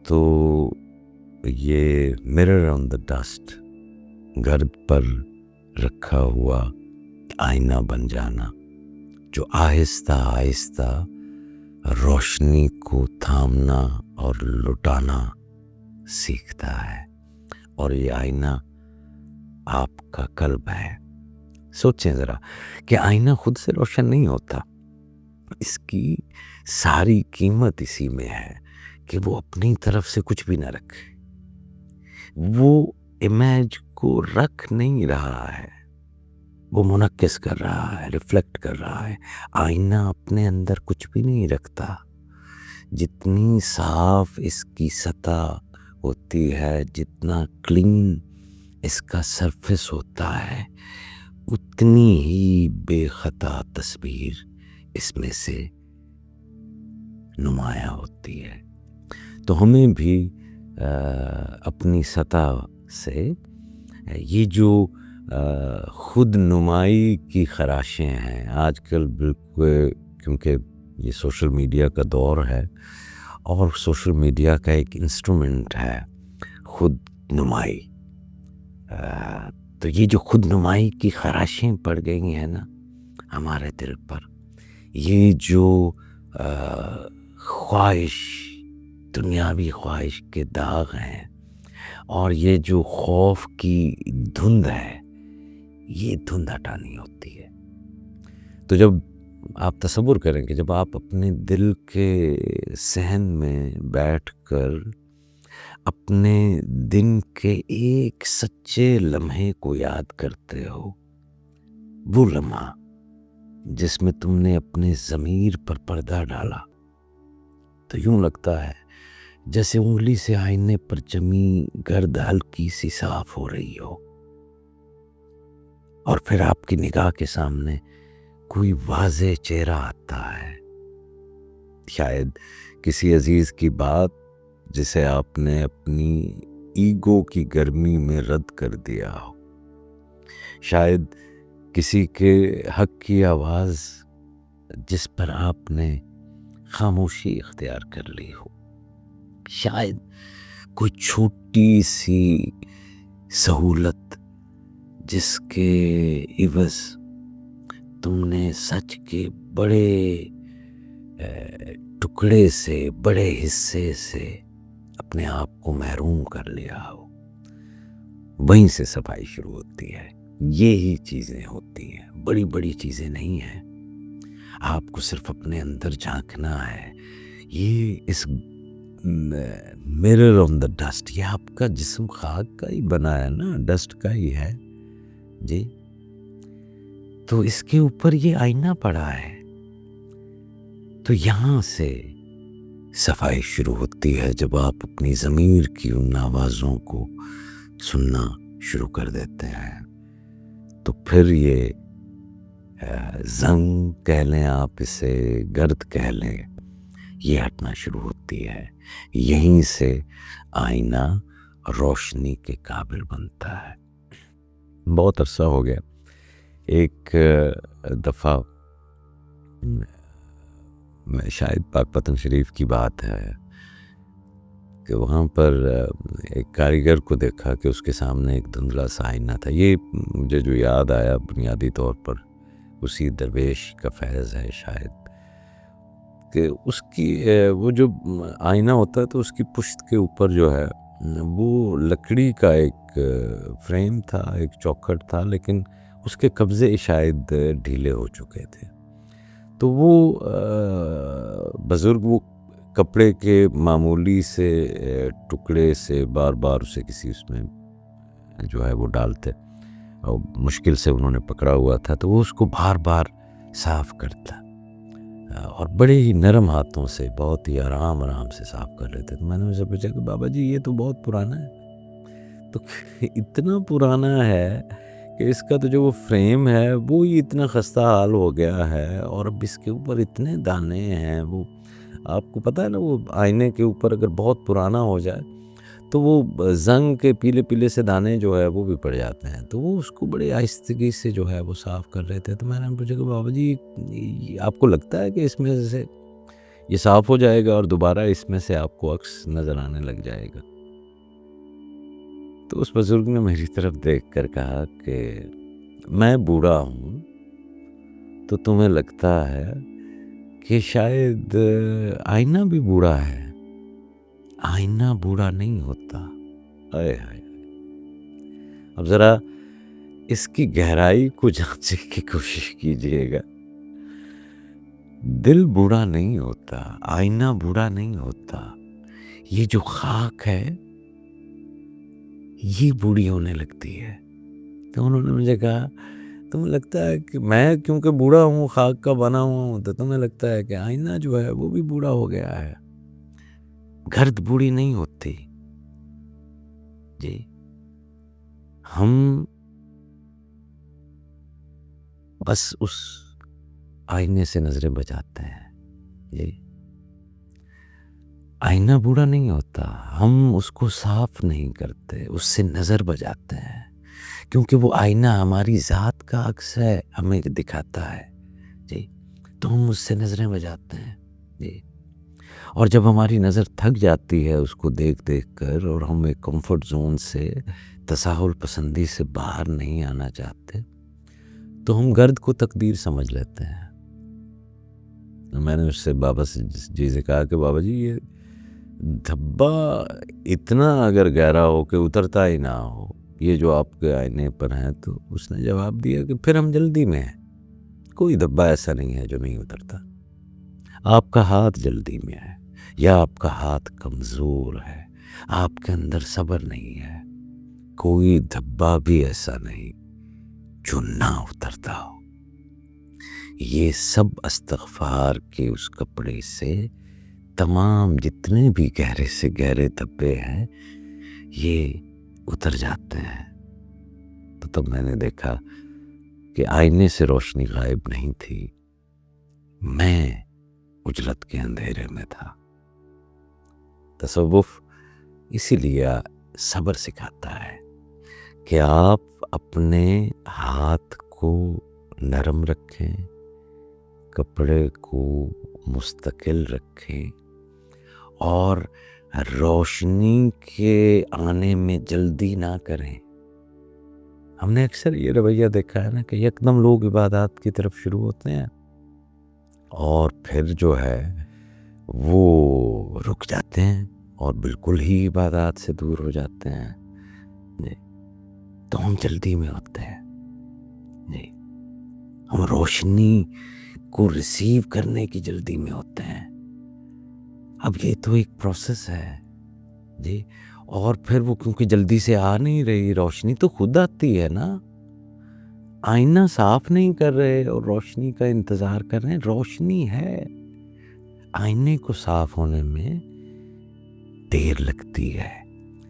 تو یہ مرر آن دا ڈسٹ، گرد پر رکھا ہوا آئینہ بن جانا، جو آہستہ آہستہ روشنی کو تھامنا اور لٹانا سیکھتا ہے، اور یہ آئینہ آپ کا قلب ہے۔ سوچیں ذرا کہ آئینہ خود سے روشن نہیں ہوتا، اس کی ساری قیمت اسی میں ہے کہ وہ اپنی طرف سے کچھ بھی نہ رکھے، وہ امیج کو رکھ نہیں رہا ہے، وہ منعکس کر رہا ہے، ریفلیکٹ کر رہا ہے۔ آئینہ اپنے اندر کچھ بھی نہیں رکھتا، جتنی صاف اس کی سطح ہوتی ہے، جتنا کلین اس کا سرفیس ہوتا ہے، اتنی ہی بے خطا تصویر اس میں سے نمایاں ہوتی ہے۔ تو ہمیں بھی اپنی سطح سے یہ جو خود نمائی کی خراشیں ہیں آج کل، بالکل کیونکہ یہ سوشل میڈیا کا دور ہے اور سوشل میڈیا کا ایک انسٹرومنٹ ہے خود نمائی، تو یہ جو خود نمائی کی خراشیں پڑ گئی ہیں نا ہمارے دل پر، یہ جو خواہش، دنیاوی خواہش کے داغ ہیں، اور یہ جو خوف کی دھند ہے، یہ دھند ہٹانی ہوتی ہے۔ تو جب آپ تصور کریں کہ جب آپ اپنے دل کے صحن میں بیٹھ کر اپنے دن کے ایک سچے لمحے کو یاد کرتے ہو، وہ لمحہ جس میں تم نے اپنے ضمیر پر پردہ ڈالا، تو یوں لگتا ہے جیسے انگلی سے آئینے پر جمی گرد ہلکی سی صاف ہو رہی ہو، اور پھر آپ کی نگاہ کے سامنے کوئی واضح چہرہ آتا ہے، شاید کسی عزیز کی بات جسے آپ نے اپنی ایگو کی گرمی میں رد کر دیا ہو، شاید کسی کے حق کی آواز جس پر آپ نے خاموشی اختیار کر لی ہو، شاید کوئی چھوٹی سی سہولت جس کے عوض تم نے سچ کے بڑے ٹکڑے سے، بڑے حصے سے اپنے آپ کو محروم کر لیا ہو، وہیں سے صفائی شروع ہوتی ہے۔ یہی چیزیں ہوتی ہیں، بڑی بڑی چیزیں نہیں ہیں، آپ کو صرف اپنے اندر جھانکنا ہے۔ یہ اس مرر آن دا ڈسٹ، یہ آپ کا جسم خاک کا ہی بنا ہے نا، ڈسٹ کا ہی ہے جی، تو اس کے اوپر یہ آئینہ پڑا ہے، تو یہاں سے صفائی شروع ہوتی ہے جب آپ اپنی ضمیر کی ان آوازوں کو سننا شروع کر دیتے ہیں، تو پھر یہ زنگ کہہ لیں آپ اسے، گرد کہہ لیں، یہ ہٹنا شروع ہوتی ہے، یہیں سے آئینہ روشنی کے قابل بنتا ہے۔ بہت عرصہ ہو گیا، ایک دفعہ میں شاید پاک پتن شریف کی بات ہے کہ وہاں پر ایک کاریگر کو دیکھا کہ اس کے سامنے ایک دھندلا سا آئینہ تھا۔ یہ مجھے جو یاد آیا بنیادی طور پر اسی درویش کا فیض ہے شاید، کہ اس کی وہ جو آئینہ ہوتا ہے تو اس کی پشت کے اوپر جو ہے وہ لکڑی کا ایک فریم تھا، ایک چوکھٹ تھا، لیکن اس کے قبضے شاید ڈھیلے ہو چکے تھے، تو وہ بزرگ وہ کپڑے کے معمولی سے ٹکڑے سے بار بار اسے کسی اس میں جو ہے وہ ڈالتے، اور مشکل سے انہوں نے پکڑا ہوا تھا، تو وہ اس کو بار بار صاف کرتا، اور بڑے ہی نرم ہاتھوں سے بہت ہی آرام سے صاف کر لیتے۔ تو میں نے اسے پوچھا کہ بابا جی یہ تو بہت پرانا ہے، تو اتنا پرانا ہے کہ اس کا تو جو وہ فریم ہے وہ ہی اتنا خستہ حال ہو گیا ہے، اور اب اس کے اوپر اتنے دانے ہیں، وہ آپ کو پتہ ہے نا، وہ آئینے کے اوپر اگر بہت پرانا ہو جائے تو وہ زنگ کے پیلے پیلے سے دانے جو ہے وہ بھی پڑ جاتے ہیں، تو وہ اس کو بڑے آہستگی سے جو ہے وہ صاف کر رہے تھے۔ تو میں نے پوچھا کہ بابا جی آپ کو لگتا ہے کہ اس میں سے یہ صاف ہو جائے گا اور دوبارہ اس میں سے آپ کو عکس نظر آنے لگ جائے گا۔ تو اس بزرگ نے میری طرف دیکھ کر کہا کہ میں بوڑھا ہوں تو تمہیں لگتا ہے کہ شاید آئینہ بھی بوڑھا ہے۔ آئینہ بوڑھا نہیں ہوتا۔ آئے ہائے، اب ذرا اس کی گہرائی کو جانچنے کی کوشش کیجئے گا۔ دل بوڑھا نہیں ہوتا، آئینہ بوڑھا نہیں ہوتا، یہ جو خاک ہے یہ بوڑھی ہونے لگتی ہے۔ تو انہوں نے مجھے کہا تمہیں لگتا ہے کہ میں کیونکہ بوڑھا ہوں، خاک کا بنا ہوا ہوں، تو تمہیں لگتا ہے کہ آئینہ جو ہے وہ بھی بوڑھا ہو گیا ہے۔ گرد بوڑھی نہیں ہوتی جی، ہم بس اس آئینے سے نظریں بچاتے ہیں جی۔ آئینہ بوڑھا نہیں ہوتا، ہم اس کو صاف نہیں کرتے، اس سے نظر بچاتے ہیں، کیونکہ وہ آئینہ ہماری ذات کا عکس ہے، ہمیں دکھاتا ہے جی، تو ہم اس سے نظریں بچاتے ہیں جی۔ اور جب ہماری نظر تھک جاتی ہے اس کو دیکھ دیکھ کر، اور ہم ایک کمفرٹ زون سے، تساہل پسندی سے باہر نہیں آنا چاہتے، تو ہم گرد کو تقدیر سمجھ لیتے ہیں۔ میں نے اس سے بابا جی سے کہا کہ بابا جی یہ دھبا اتنا اگر گہرا ہو کہ اترتا ہی نہ ہو، یہ جو آپ کے آئینے پر ہیں، تو اس نے جواب دیا کہ پھر ہم جلدی میں ہیں، کوئی دھبا ایسا نہیں ہے جو نہیں اترتا، آپ کا ہاتھ جلدی میں ہے، یا آپ کا ہاتھ کمزور ہے، آپ کے اندر صبر نہیں ہے، کوئی دھبا بھی ایسا نہیں جو نہ اترتا ہو۔ یہ سب استغفار کے اس کپڑے سے تمام جتنے بھی گہرے سے گہرے دھبے ہیں یہ اتر جاتے ہیں۔ تو تب میں نے دیکھا کہ آئینے سے روشنی غائب نہیں تھی، میں اجلت کے اندھیرے میں تھا۔ تصوف اسی لیے صبر سکھاتا ہے کہ آپ اپنے ہاتھ کو نرم رکھیں، کپڑے کو مستقل رکھیں، اور روشنی کے آنے میں جلدی نہ کریں۔ ہم نے اکثر یہ رویہ دیکھا ہے نا کہ یکدم لوگ عبادات کی طرف شروع ہوتے ہیں اور پھر جو ہے وہ رک جاتے ہیں اور بالکل ہی عبادات سے دور ہو جاتے ہیں جی۔ تو ہم جلدی میں ہوتے ہیں جی، ہم روشنی کو ریسیو کرنے کی جلدی میں ہوتے ہیں۔ اب یہ تو ایک پروسیس ہے جی، اور پھر وہ کیونکہ جلدی سے آ نہیں رہی، روشنی تو خود آتی ہے نا، آئینہ صاف نہیں کر رہے اور روشنی کا انتظار کر رہے ہیں، روشنی ہے، آئینے کو صاف ہونے میں دیر لگتی ہے۔